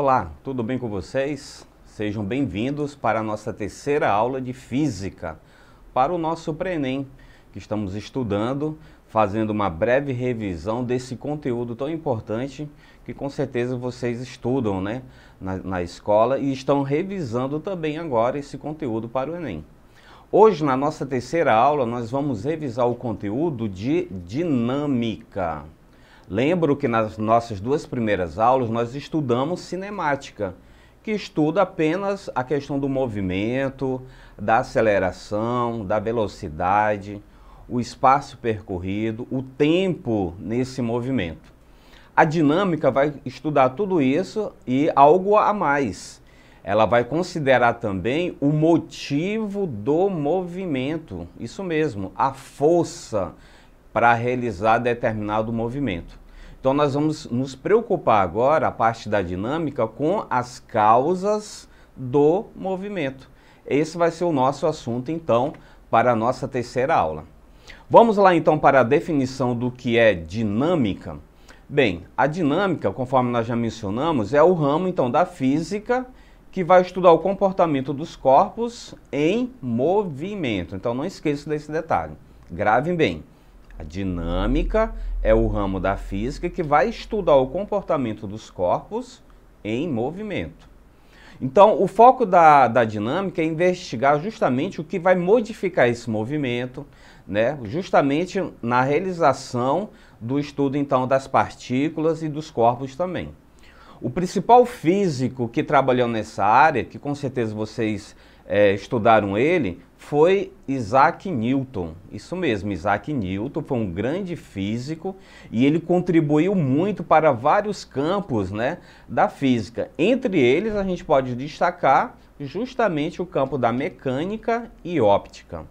Olá, tudo bem com vocês? Sejam bem-vindos para a nossa terceira aula de Física, para o nosso Pré-ENEM, que estamos estudando, fazendo uma breve revisão desse conteúdo tão importante que com certeza vocês estudam, né, na escola e estão revisando também agora esse conteúdo para o Enem. Hoje, na nossa terceira aula, nós vamos revisar o conteúdo de dinâmica. Lembro que nas nossas duas primeiras aulas nós estudamos cinemática, que estuda apenas a questão do movimento, da aceleração, da velocidade, o espaço percorrido, o tempo nesse movimento. A dinâmica vai estudar tudo isso e algo a mais. Ela vai considerar também o motivo do movimento, isso mesmo, a força para realizar determinado movimento. Então nós vamos nos preocupar agora, a parte da dinâmica, com as causas do movimento. Esse vai ser o nosso assunto então para a nossa terceira aula. Vamos lá então para a definição do que é dinâmica. Bem, a dinâmica, conforme nós já mencionamos, é o ramo então da física que vai estudar o comportamento dos corpos em movimento. Então não esqueça desse detalhe, gravem bem. A dinâmica é o ramo da física que vai estudar o comportamento dos corpos em movimento. Então, o foco da dinâmica é investigar justamente o que vai modificar esse movimento, né? Justamente na realização do estudo então das partículas e dos corpos também. O principal físico que trabalhou nessa área, que com certeza vocês estudaram ele, foi Isaac Newton. Isso mesmo, Isaac Newton foi um grande físico e ele contribuiu muito para vários campos, né, da física. Entre eles, a gente pode destacar justamente o campo da mecânica e óptica.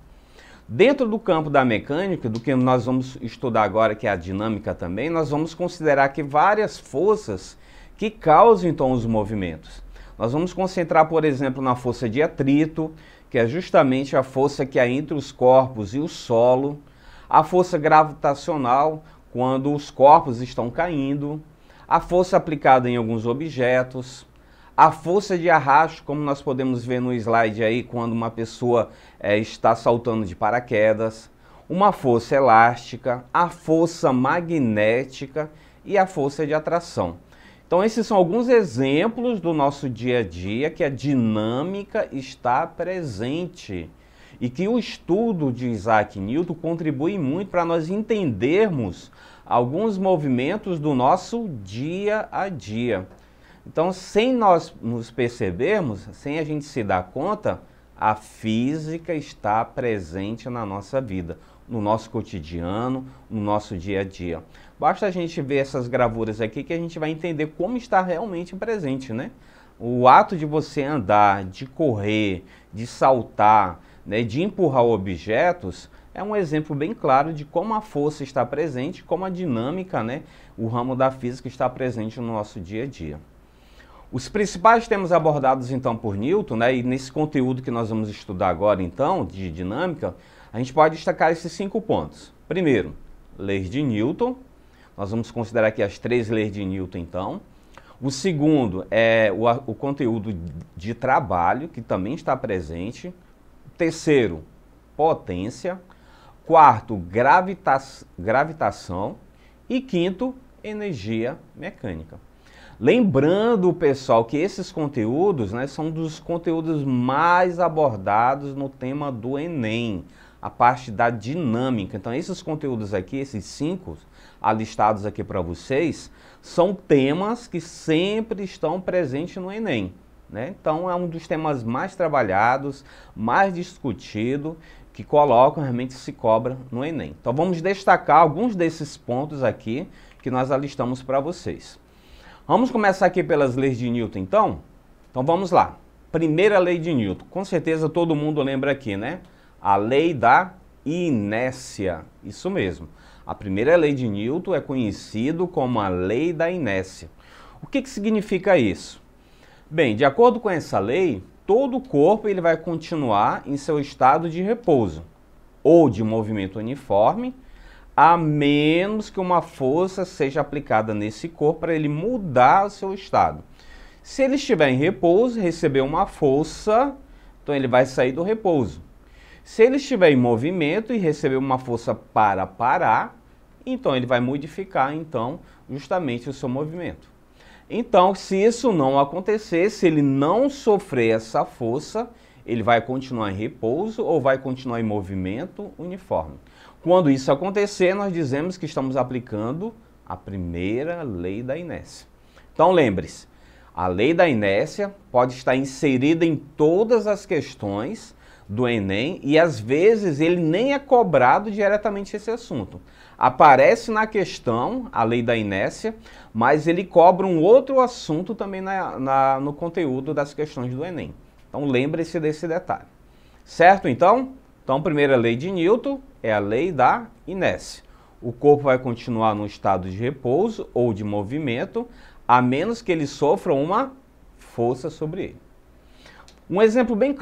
Dentro do campo da mecânica, do que nós vamos estudar agora, que é a dinâmica também, nós vamos considerar que várias forças que causam então os movimentos. Nós vamos concentrar, por exemplo, na força de atrito, que é justamente a força que há entre os corpos e o solo, a força gravitacional, quando os corpos estão caindo, a força aplicada em alguns objetos, a força de arrasto, como nós podemos ver no slide aí, quando uma pessoa está saltando de paraquedas, uma força elástica, a força magnética e a força de atração. Então esses são alguns exemplos do nosso dia a dia que a dinâmica está presente e que o estudo de Isaac Newton contribui muito para nós entendermos alguns movimentos do nosso dia a dia. Então, sem nós nos percebermos, sem a gente se dar conta, a física está presente na nossa vida, no nosso cotidiano, no nosso dia a dia. Basta a gente ver essas gravuras aqui que a gente vai entender como está realmente presente, né? O ato de você andar, de correr, de saltar, né, de empurrar objetos, é um exemplo bem claro de como a força está presente, como a dinâmica, né, o ramo da física está presente no nosso dia a dia. Os principais temas abordados então por Newton, né, e nesse conteúdo que nós vamos estudar agora então, de dinâmica, a gente pode destacar esses 5 pontos. Primeiro, leis de Newton. Nós vamos considerar aqui as 3 leis de Newton então. O segundo é o conteúdo de trabalho, que também está presente. Terceiro, potência. Quarto, gravitação. E quinto, energia mecânica. Lembrando, pessoal, que esses conteúdos, né, são dos conteúdos mais abordados no tema do Enem, a parte da dinâmica. Então, esses conteúdos aqui, esses 5 alistados aqui para vocês, são temas que sempre estão presentes no Enem, né? Então, é um dos temas mais trabalhados, mais discutido, que colocam, realmente se cobra no Enem. Então, vamos destacar alguns desses pontos aqui que nós alistamos para vocês. Vamos começar aqui pelas leis de Newton, então? Então vamos lá. Primeira lei de Newton. Com certeza todo mundo lembra aqui, né? A lei da inércia. Isso mesmo. A primeira lei de Newton é conhecida como a lei da inércia. O que significa isso? Bem, de acordo com essa lei, todo o corpo ele vai continuar em seu estado de repouso ou de movimento uniforme, a menos que uma força seja aplicada nesse corpo para ele mudar o seu estado. Se ele estiver em repouso, recebeu uma força, então ele vai sair do repouso. Se ele estiver em movimento e receber uma força para parar, então ele vai modificar então justamente o seu movimento. Então, se isso não acontecer, se ele não sofrer essa força, ele vai continuar em repouso ou vai continuar em movimento uniforme. Quando isso acontecer, nós dizemos que estamos aplicando a primeira lei da inércia. Então, lembre-se, a lei da inércia pode estar inserida em todas as questões do Enem e às vezes ele nem é cobrado diretamente esse assunto. Aparece na questão a lei da inércia, mas ele cobra um outro assunto também no conteúdo das questões do Enem. Então lembre-se desse detalhe. Certo então? Então, primeira lei de Newton é a lei da inércia. O corpo vai continuar no estado de repouso ou de movimento, a menos que ele sofra uma força sobre ele. Um exemplo bem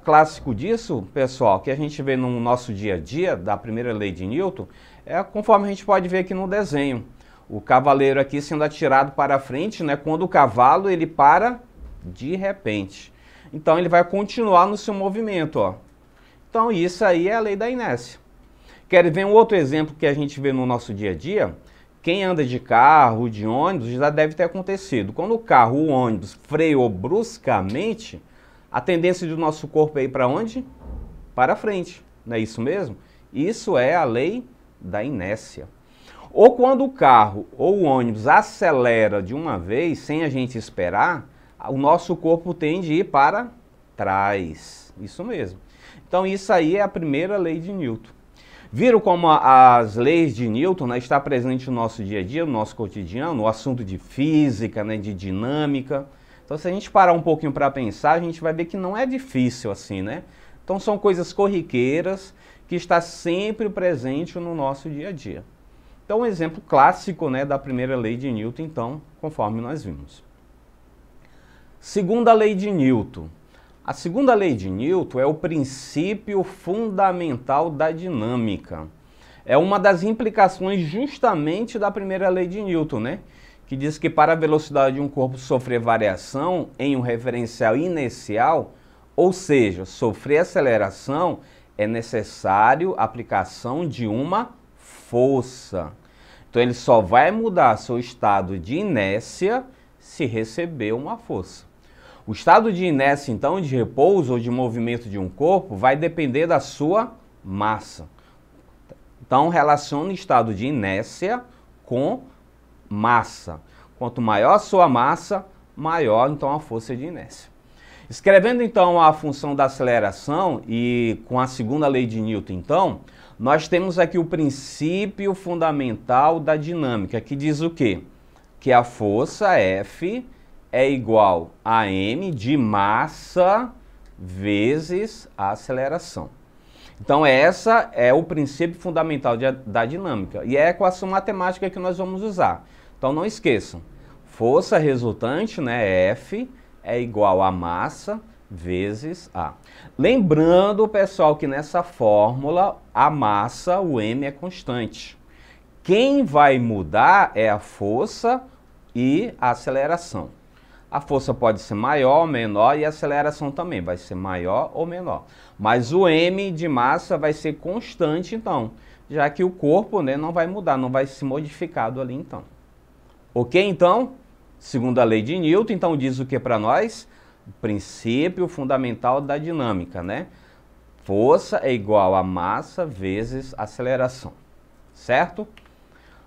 clássico disso, pessoal, que a gente vê no nosso dia a dia, da primeira lei de Newton, é conforme a gente pode ver aqui no desenho. O cavaleiro aqui sendo atirado para frente, né, quando o cavalo ele para de repente. Então ele vai continuar no seu movimento, ó. Então isso aí é a lei da inércia. Quer ver um outro exemplo que a gente vê no nosso dia a dia? Quem anda de carro, de ônibus, já deve ter acontecido. Quando o carro, o ônibus, freou bruscamente, a tendência do nosso corpo é ir para onde? Para frente. Não é isso mesmo? Isso é a lei da inércia. Ou quando o carro ou o ônibus acelera de uma vez, sem a gente esperar, o nosso corpo tende a ir para trás. Isso mesmo. Então isso aí é a primeira lei de Newton. Viram como as leis de Newton, né, estão presentes no nosso dia a dia, no nosso cotidiano, no assunto de física, né, de dinâmica. Então se a gente parar um pouquinho para pensar, a gente vai ver que não é difícil assim, né? Então são coisas corriqueiras que está sempre presente no nosso dia a dia. Então um exemplo clássico, né, da primeira lei de Newton, então, conforme nós vimos. Segunda lei de Newton. A segunda lei de Newton é o princípio fundamental da dinâmica. É uma das implicações justamente da primeira lei de Newton, né? Que diz que para a velocidade de um corpo sofrer variação em um referencial inercial, ou seja, sofrer aceleração, é necessário a aplicação de uma força. Então ele só vai mudar seu estado de inércia se receber uma força. O estado de inércia, então, de repouso ou de movimento de um corpo, vai depender da sua massa. Então, relacione o estado de inércia com massa. Quanto maior a sua massa, maior, então, a força de inércia. Escrevendo, então, a função da aceleração e com a segunda lei de Newton, então, nós temos aqui o princípio fundamental da dinâmica, que diz o quê? Que a força F é igual a m de massa vezes a aceleração. Então essa é o princípio fundamental da dinâmica e é a equação matemática que nós vamos usar. Então não esqueçam, força resultante, né, F, é igual a massa vezes A. Lembrando, pessoal, que nessa fórmula a massa, o m, é constante. Quem vai mudar é a força e a aceleração. A força pode ser maior ou menor e a aceleração também vai ser maior ou menor. Mas o m de massa vai ser constante, então, já que o corpo, né, não vai mudar, não vai ser modificado ali, então. Ok, então? Segundo a lei de Newton, então diz o que para nós? O princípio fundamental da dinâmica, né? Força é igual a massa vezes aceleração, certo?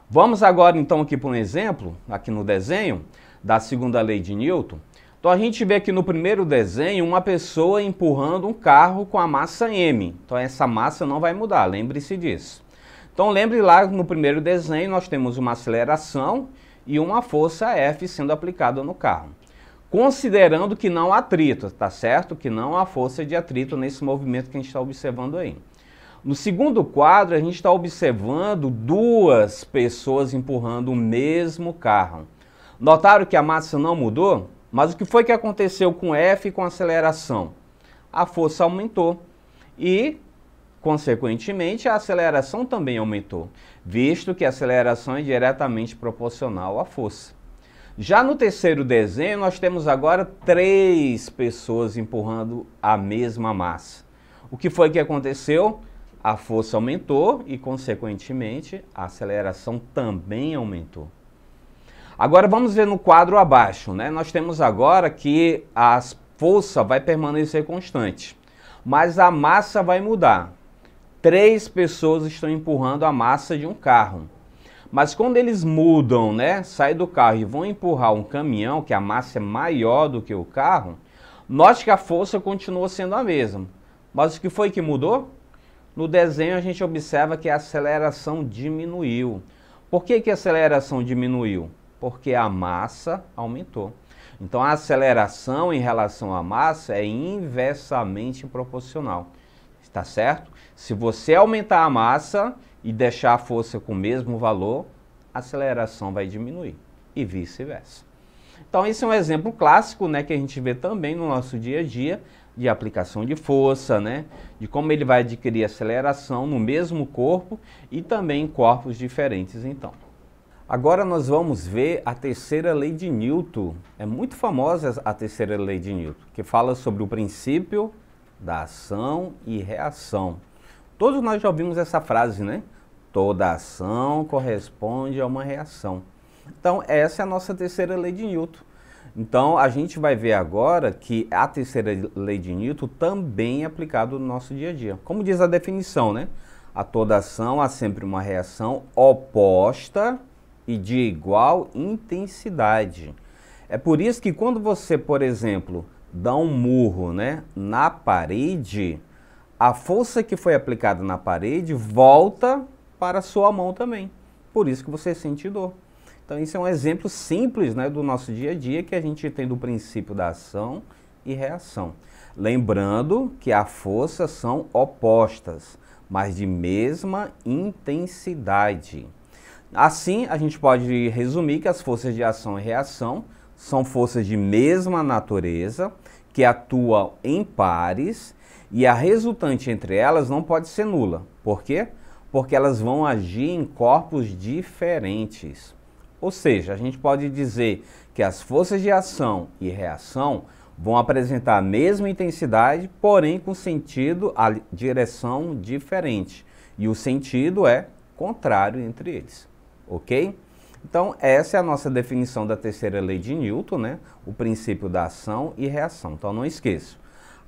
Vamos agora, então, aqui para um exemplo, aqui no desenho, da segunda lei de Newton. Então a gente vê aqui no primeiro desenho uma pessoa empurrando um carro com a massa m. Então essa massa não vai mudar, lembre-se disso. Então lembre lá no primeiro desenho nós temos uma aceleração e uma força F sendo aplicada no carro. Considerando que não há atrito, tá certo? Que não há força de atrito nesse movimento que a gente está observando aí. No segundo quadro a gente está observando duas pessoas empurrando o mesmo carro. Notaram que a massa não mudou? Mas o que foi que aconteceu com F e com a aceleração? A força aumentou e, consequentemente, a aceleração também aumentou, visto que a aceleração é diretamente proporcional à força. Já no terceiro desenho, nós temos agora 3 pessoas empurrando a mesma massa. O que foi que aconteceu? A força aumentou e, consequentemente, a aceleração também aumentou. Agora vamos ver no quadro abaixo, né? Nós temos agora que a força vai permanecer constante, mas a massa vai mudar. 3 pessoas estão empurrando a massa de um carro. Mas quando eles mudam, né, saem do carro e vão empurrar um caminhão, que a massa é maior do que o carro, note que a força continua sendo a mesma. Mas o que foi que mudou? No desenho a gente observa que a aceleração diminuiu. Por que a aceleração diminuiu? Porque a massa aumentou. Então a aceleração em relação à massa é inversamente proporcional. Está certo? Se você aumentar a massa e deixar a força com o mesmo valor, a aceleração vai diminuir e vice-versa. Então esse é um exemplo clássico, né, que a gente vê também no nosso dia a dia de aplicação de força, né, de como ele vai adquirir aceleração no mesmo corpo e também em corpos diferentes então. Agora nós vamos ver a terceira lei de Newton. É muito famosa a terceira lei de Newton, que fala sobre o princípio da ação e reação. Todos nós já ouvimos essa frase, né? Toda ação corresponde a uma reação. Então, essa é a nossa terceira lei de Newton. Então, a gente vai ver agora que a terceira lei de Newton também é aplicada no nosso dia a dia. Como diz a definição, né? A toda ação há sempre uma reação oposta e de igual intensidade. É por isso que quando você, por exemplo, dá um murro, né, na parede, a força que foi aplicada na parede volta para a sua mão também. Por isso que você sente dor. Então isso é um exemplo simples, né, do nosso dia a dia que a gente tem do princípio da ação e reação. Lembrando que as forças são opostas, mas de mesma intensidade. Assim, a gente pode resumir que as forças de ação e reação são forças de mesma natureza, que atuam em pares, e a resultante entre elas não pode ser nula. Por quê? Porque elas vão agir em corpos diferentes. Ou seja, a gente pode dizer que as forças de ação e reação vão apresentar a mesma intensidade, porém com sentido, a direção diferente. E o sentido é contrário entre eles. Ok? Então, essa é a nossa definição da terceira lei de Newton, né? O princípio da ação e reação. Então, não esqueça.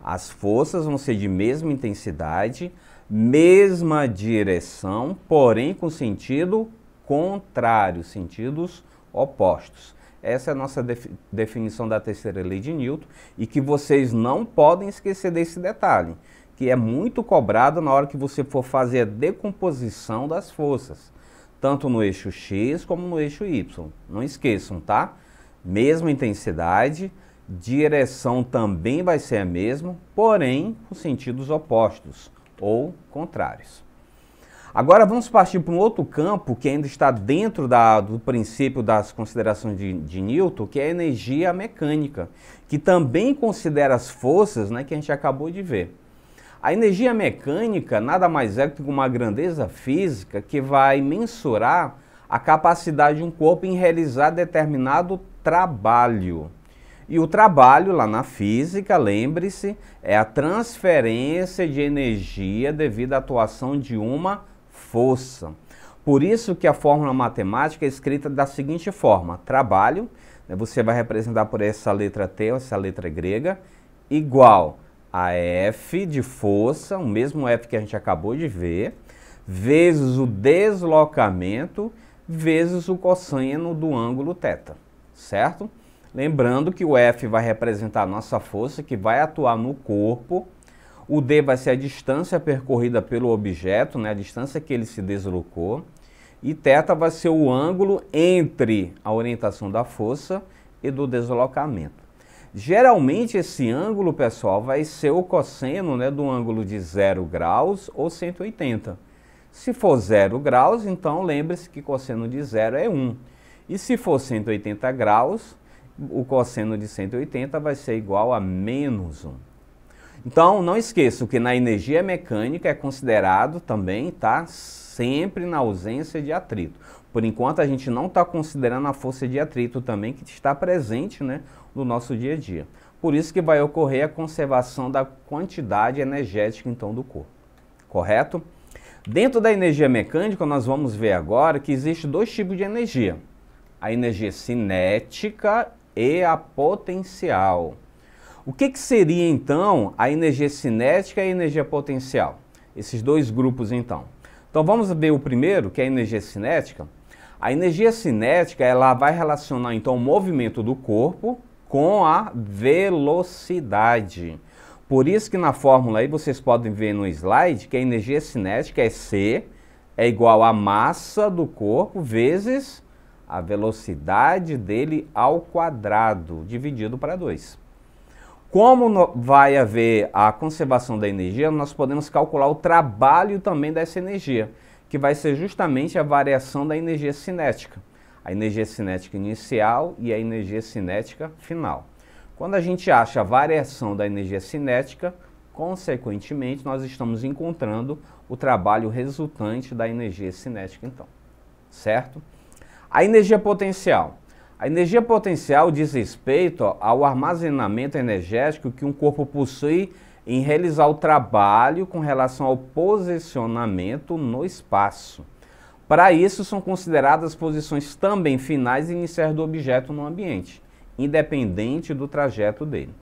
As forças vão ser de mesma intensidade, mesma direção, porém com sentido contrário, sentidos opostos. Essa é a nossa definição da terceira lei de Newton e que vocês não podem esquecer desse detalhe, que é muito cobrado na hora que você for fazer a decomposição das forças, tanto no eixo X como no eixo Y. Não esqueçam, tá? Mesma intensidade, direção também vai ser a mesma, porém com sentidos opostos ou contrários. Agora vamos partir para um outro campo que ainda está dentro do princípio das considerações de Newton, que é a energia mecânica, que também considera as forças, né, que a gente acabou de ver. A energia mecânica nada mais é que uma grandeza física que vai mensurar a capacidade de um corpo em realizar determinado trabalho. E o trabalho lá na física, lembre-se, é a transferência de energia devido à atuação de uma força. Por isso que a fórmula matemática é escrita da seguinte forma: trabalho, né, você vai representar por essa letra T, essa letra grega, igual a F de força, o mesmo F que a gente acabou de ver, vezes o deslocamento, vezes o cosseno do ângulo θ, certo? Lembrando que o F vai representar a nossa força que vai atuar no corpo, o D vai ser a distância percorrida pelo objeto, né, a distância que ele se deslocou, e θ vai ser o ângulo entre a orientação da força e do deslocamento. Geralmente esse ângulo, pessoal, vai ser o cosseno, né, do ângulo de 0 graus ou 180. Se for 0 graus, então lembre-se que cosseno de 0 é 1. E se for 180 graus, o cosseno de 180 vai ser igual a menos 1. Então, não esqueça que na energia mecânica é considerado também, tá, sempre na ausência de atrito. Por enquanto, a gente não está considerando a força de atrito também, que está presente, né, no nosso dia a dia. Por isso que vai ocorrer a conservação da quantidade energética, então, do corpo. Correto? Dentro da energia mecânica, nós vamos ver agora que existe dois tipos de energia. A energia cinética e a potencial. O que seria, então, a energia cinética e a energia potencial? Esses dois grupos, então. Então, vamos ver o primeiro, que é a energia cinética. A energia cinética, ela vai relacionar, então, o movimento do corpo com a velocidade. Por isso que na fórmula aí, vocês podem ver no slide, que a energia cinética é C, é igual à massa do corpo vezes a velocidade dele ao quadrado, dividido para 2. Como vai haver a conservação da energia, nós podemos calcular o trabalho também dessa energia, que vai ser justamente a variação da energia cinética. A energia cinética inicial e a energia cinética final. Quando a gente acha a variação da energia cinética, consequentemente, nós estamos encontrando o trabalho resultante da energia cinética, então. Certo? A energia potencial. A energia potencial diz respeito ao armazenamento energético que um corpo possui em realizar o trabalho com relação ao posicionamento no espaço. Para isso, são consideradas posições também finais e iniciais do objeto no ambiente, independente do trajeto dele.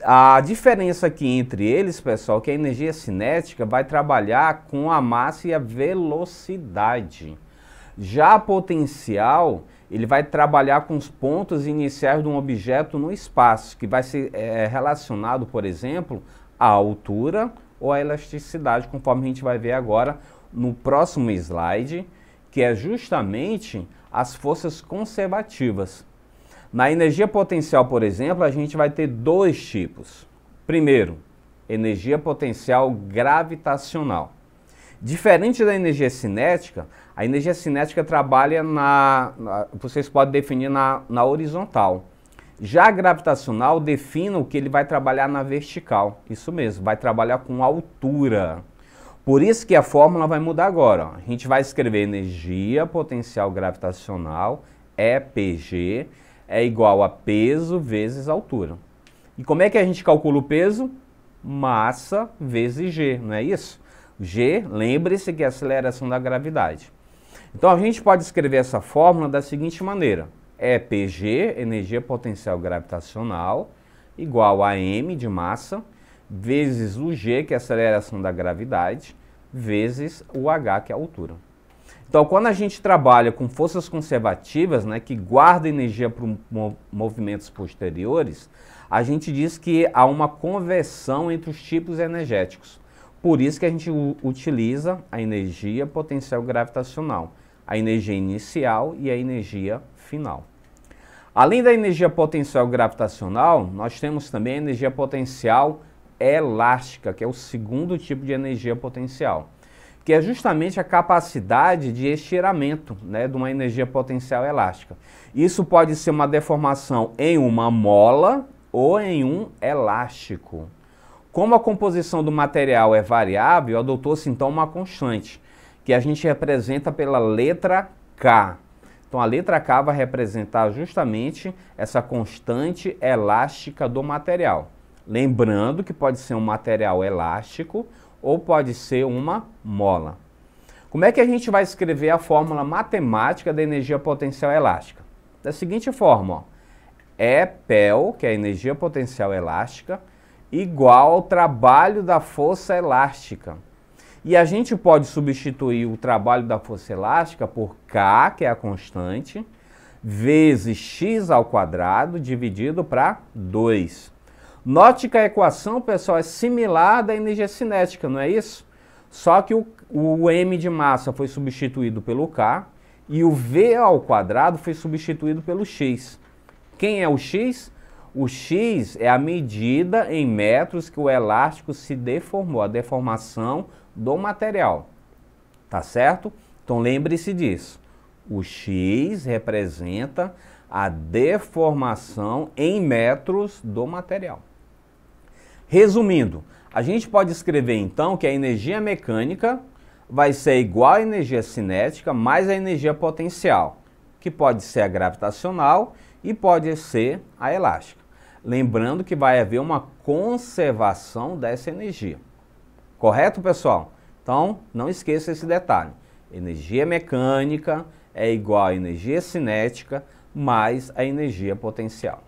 A diferença aqui entre eles, pessoal, é que a energia cinética vai trabalhar com a massa e a velocidade. Já a potencial, ele vai trabalhar com os pontos iniciais de um objeto no espaço, que vai ser relacionado, por exemplo, à altura ou à elasticidade, conforme a gente vai ver agora no próximo slide, que é justamente as forças conservativas. Na energia potencial, por exemplo, a gente vai ter dois tipos. Primeiro, energia potencial gravitacional. Diferente da energia cinética, a energia cinética trabalha vocês podem definir na horizontal. Já a gravitacional define o que ele vai trabalhar na vertical. Isso mesmo, vai trabalhar com altura. Por isso que a fórmula vai mudar agora. A gente vai escrever energia potencial gravitacional, EPG, é igual a peso vezes altura. E como é que a gente calcula o peso? Massa vezes G, não é isso? G, lembre-se que é a aceleração da gravidade. Então a gente pode escrever essa fórmula da seguinte maneira. EPG, energia potencial gravitacional, igual a m de massa, vezes o G, que é a aceleração da gravidade, vezes o H, que é a altura. Então, quando a gente trabalha com forças conservativas, né, que guardam energia para movimentos posteriores, a gente diz que há uma conversão entre os tipos energéticos. Por isso que a gente utiliza a energia potencial gravitacional, a energia inicial e a energia final. Além da energia potencial gravitacional, nós temos também a energia potencial elástica, que é o segundo tipo de energia potencial, que é justamente a capacidade de estiramento, né, de uma energia potencial elástica. Isso pode ser uma deformação em uma mola ou em um elástico. Como a composição do material é variável, adotou-se então uma constante, que a gente representa pela letra K. Então a letra K vai representar justamente essa constante elástica do material. Lembrando que pode ser um material elástico ou pode ser uma mola. Como é que a gente vai escrever a fórmula matemática da energia potencial elástica? Da seguinte forma, ó, EPEL, que é a energia potencial elástica, igual ao trabalho da força elástica. E a gente pode substituir o trabalho da força elástica por K, que é a constante, vezes x ao quadrado, dividido para 2. Note que a equação, pessoal, é similar à da energia cinética, não é isso? Só que o m de massa foi substituído pelo K e o v ao quadrado foi substituído pelo x. Quem é o x? O x é a medida em metros que o elástico se deformou, a deformação do material. Tá certo? Então lembre-se disso. O x representa a deformação em metros do material. Resumindo, a gente pode escrever então que a energia mecânica vai ser igual à energia cinética mais a energia potencial, que pode ser a gravitacional e pode ser a elástica. Lembrando que vai haver uma conservação dessa energia. Correto, pessoal? Então, não esqueça esse detalhe. Energia mecânica é igual à energia cinética mais a energia potencial.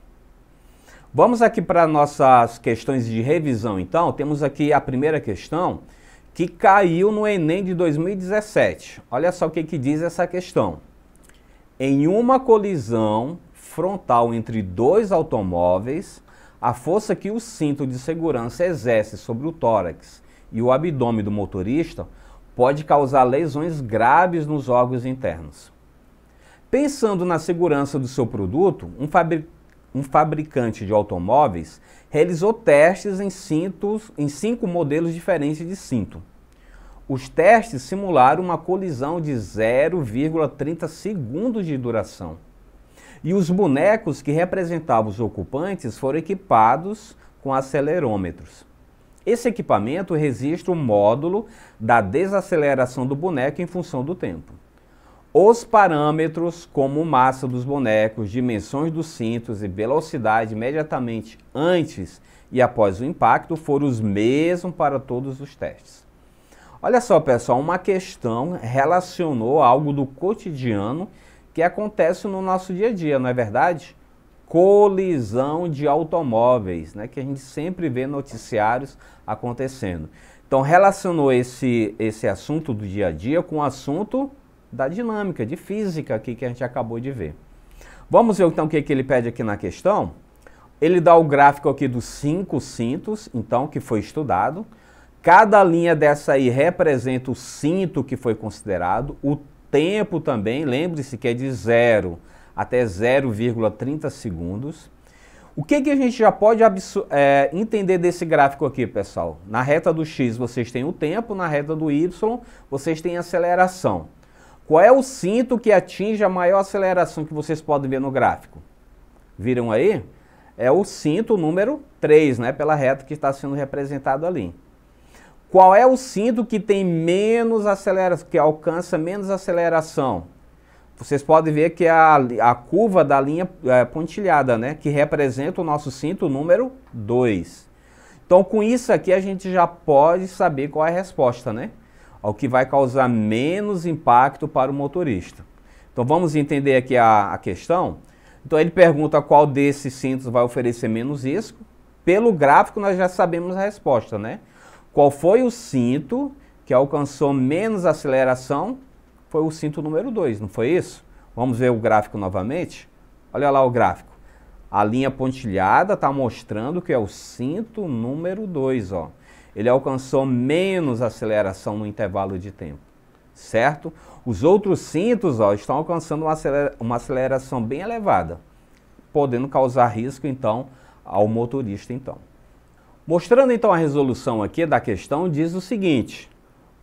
Vamos aqui para nossas questões de revisão, então. Temos aqui a primeira questão que caiu no Enem de 2017. Olha só o que diz essa questão. Em uma colisão frontal entre dois automóveis, a força que o cinto de segurança exerce sobre o tórax e o abdômen do motorista pode causar lesões graves nos órgãos internos. Pensando na segurança do seu produto, um fabricante de automóveis realizou testes em 5 modelos diferentes de cinto. Os testes simularam uma colisão de 0,30 segundos de duração. E os bonecos que representavam os ocupantes foram equipados com acelerômetros. Esse equipamento registra o módulo da desaceleração do boneco em função do tempo. Os parâmetros, como massa dos bonecos, dimensões dos cintos e velocidade imediatamente antes e após o impacto, foram os mesmos para todos os testes. Olha só, pessoal, uma questão relacionou algo do cotidiano que acontece no nosso dia a dia, não é verdade? Colisão de automóveis, né, que a gente sempre vê noticiários acontecendo. Então, relacionou esse assunto do dia a dia com o assunto da dinâmica, de física aqui que a gente acabou de ver. Vamos ver então o que ele pede aqui na questão. Ele dá o gráfico aqui dos 5 cintos, então, que foi estudado. Cada linha dessa aí representa o cinto que foi considerado. O tempo também, lembre-se que é de 0 até 0,30 segundos. O que a gente já pode entender desse gráfico aqui, pessoal? Na reta do X vocês têm o tempo, na reta do Y vocês têm a aceleração. Qual é o cinto que atinge a maior aceleração que vocês podem ver no gráfico? Viram aí? É o cinto número 3, né? Pela reta que está sendo representado ali. Qual é o cinto que tem menos aceleração, que alcança menos aceleração? Vocês podem ver que a curva da linha pontilhada, né? Que representa o nosso cinto número 2. Então, com isso aqui, a gente já pode saber qual é a resposta, né? O que vai causar menos impacto para o motorista. Então vamos entender aqui a questão. Então ele pergunta qual desses cintos vai oferecer menos risco. Pelo gráfico nós já sabemos a resposta, né? Qual foi o cinto que alcançou menos aceleração? Foi o cinto número 2, não foi isso? Vamos ver o gráfico novamente? Olha lá o gráfico. A linha pontilhada está mostrando que é o cinto número 2, ó. Ele alcançou menos aceleração no intervalo de tempo, certo? Os outros cintos, ó, estão alcançando uma aceleração bem elevada, podendo causar risco, então, ao motorista, então. Mostrando, então, a resolução aqui da questão, diz o seguinte: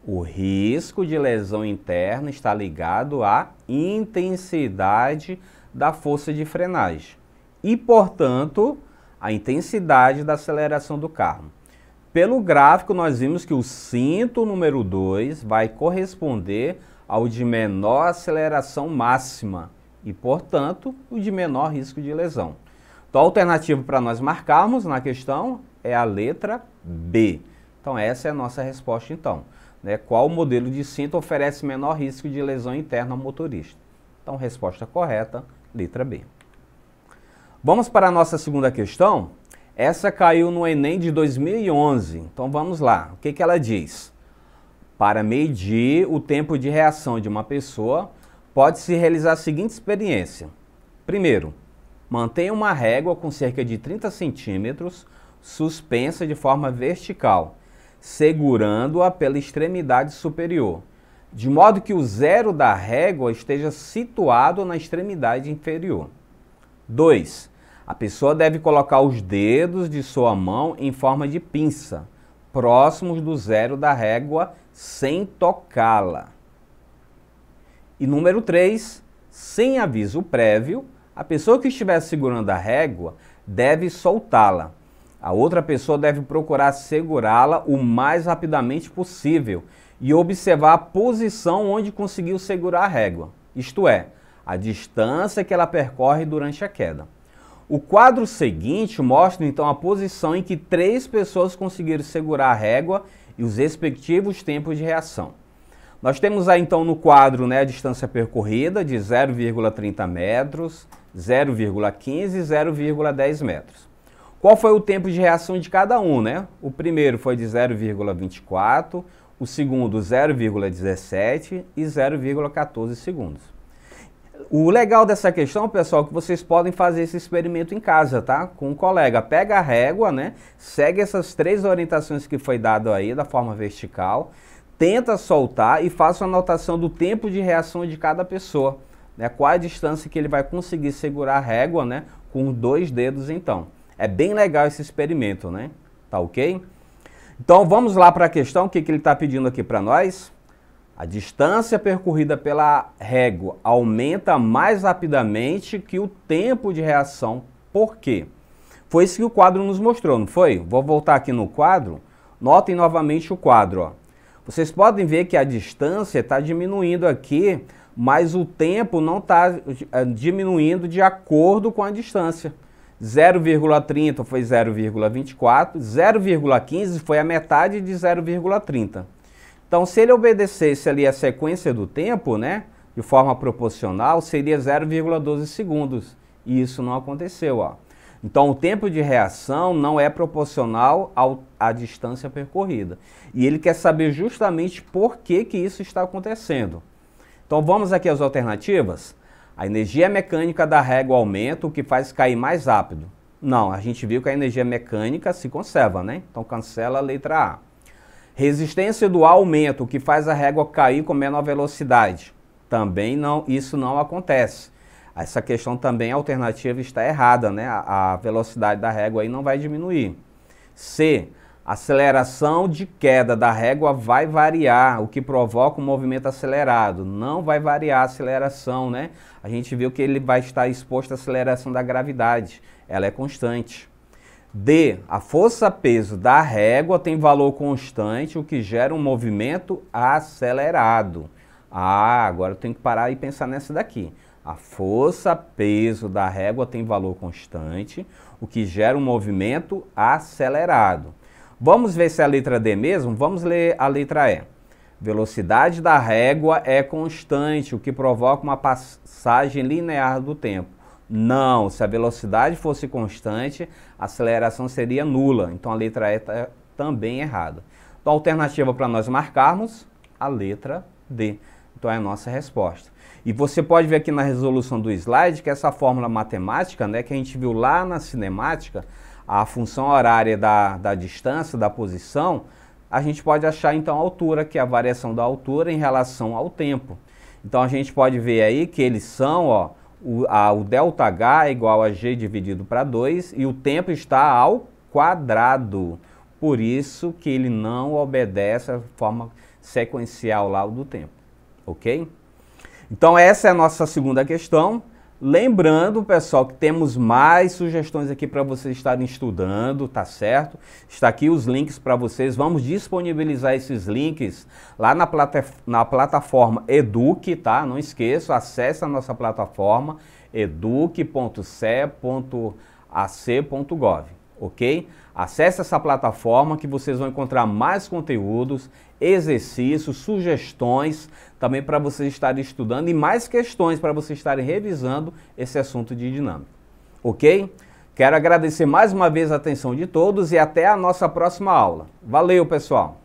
o risco de lesão interna está ligado à intensidade da força de frenagem e, portanto, à intensidade da aceleração do carro. Pelo gráfico, nós vimos que o cinto número 2 vai corresponder ao de menor aceleração máxima e, portanto, o de menor risco de lesão. Então, a alternativa para nós marcarmos na questão é a letra B. Então, essa é a nossa resposta, então. Né? Qual modelo de cinto oferece menor risco de lesão interna ao motorista? Então, resposta correta, letra B. Vamos para a nossa segunda questão. Essa caiu no Enem de 2011, então vamos lá. O que ela diz? Para medir o tempo de reação de uma pessoa, pode-se realizar a seguinte experiência. Primeiro, mantenha uma régua com cerca de 30 centímetros suspensa de forma vertical, segurando-a pela extremidade superior, de modo que o zero da régua esteja situado na extremidade inferior. 2. A pessoa deve colocar os dedos de sua mão em forma de pinça, próximos do zero da régua, sem tocá-la. E número 3, sem aviso prévio, a pessoa que estiver segurando a régua deve soltá-la. A outra pessoa deve procurar segurá-la o mais rapidamente possível e observar a posição onde conseguiu segurar a régua, isto é, a distância que ela percorre durante a queda. O quadro seguinte mostra então a posição em que 3 pessoas conseguiram segurar a régua e os respectivos tempos de reação. Nós temos aí então no quadro, né, a distância percorrida de 0,30 metros, 0,15 e 0,10 metros. Qual foi o tempo de reação de cada um, né? O primeiro foi de 0,24, o segundo 0,17 e 0,14 segundos. O legal dessa questão, pessoal, é que vocês podem fazer esse experimento em casa, tá? Com um colega. Pega a régua, né? Segue essas 3 orientações que foi dado aí da forma vertical, tenta soltar e faça uma anotação do tempo de reação de cada pessoa, né? Qual a distância que ele vai conseguir segurar a régua, né? Com 2 dedos, então. É bem legal esse experimento, né? Tá ok? Então vamos lá para a questão, o que ele está pedindo aqui para nós? A distância percorrida pela régua aumenta mais rapidamente que o tempo de reação. Por quê? Foi isso que o quadro nos mostrou, não foi? Vou voltar aqui no quadro. Notem novamente o quadro, ó. Vocês podem ver que a distância está diminuindo aqui, mas o tempo não está diminuindo de acordo com a distância. 0,30 foi 0,24, 0,15 foi a metade de 0,30. Então, se ele obedecesse ali a sequência do tempo, né, de forma proporcional, seria 0,12 segundos. E isso não aconteceu, ó. Então, o tempo de reação não é proporcional à distância percorrida. E ele quer saber justamente por que isso está acontecendo. Então, vamos aqui às alternativas. A energia mecânica da régua aumenta, o que faz cair mais rápido. Não, a gente viu que a energia mecânica se conserva, né? Então, cancela a letra A. Resistência do ar aumenta, o que faz a régua cair com menor velocidade. Também não, isso não acontece. Essa questão também, a alternativa está errada, né? A velocidade da régua aí não vai diminuir. C. Aceleração de queda da régua vai variar, o que provoca um movimento acelerado. Não vai variar a aceleração, né? A gente viu que ele vai estar exposto à aceleração da gravidade. Ela é constante. D. A força-peso da régua tem valor constante, o que gera um movimento acelerado. Ah, agora eu tenho que parar e pensar nessa daqui. A força-peso da régua tem valor constante, o que gera um movimento acelerado. Vamos ver se é a letra D mesmo? Vamos ler a letra E. Velocidade da régua é constante, o que provoca uma passagem linear do tempo. Não, se a velocidade fosse constante, a aceleração seria nula. Então a letra E está também errada. Então a alternativa para nós marcarmos, a letra D. Então é a nossa resposta. E você pode ver aqui na resolução do slide que essa fórmula matemática, né, que a gente viu lá na cinemática, a função horária da distância, da posição, a gente pode achar então a altura, que é a variação da altura em relação ao tempo. Então a gente pode ver aí que eles são, ó, o ΔH é igual a G dividido para 2 e o tempo está ao quadrado. Por isso que ele não obedece a forma sequencial lá do tempo. Ok? Então essa é a nossa segunda questão. Lembrando, pessoal, que temos mais sugestões aqui para vocês estarem estudando, tá certo? Está aqui os links para vocês. Vamos disponibilizar esses links lá na plataforma Eduque, tá? Não esqueça, acesse a nossa plataforma eduque.ce.ac.gov, ok? Acesse essa plataforma que vocês vão encontrar mais conteúdos, exercícios, sugestões, também para vocês estarem estudando e mais questões para vocês estarem revisando esse assunto de dinâmica. Ok? Quero agradecer mais uma vez a atenção de todos e até a nossa próxima aula. Valeu, pessoal!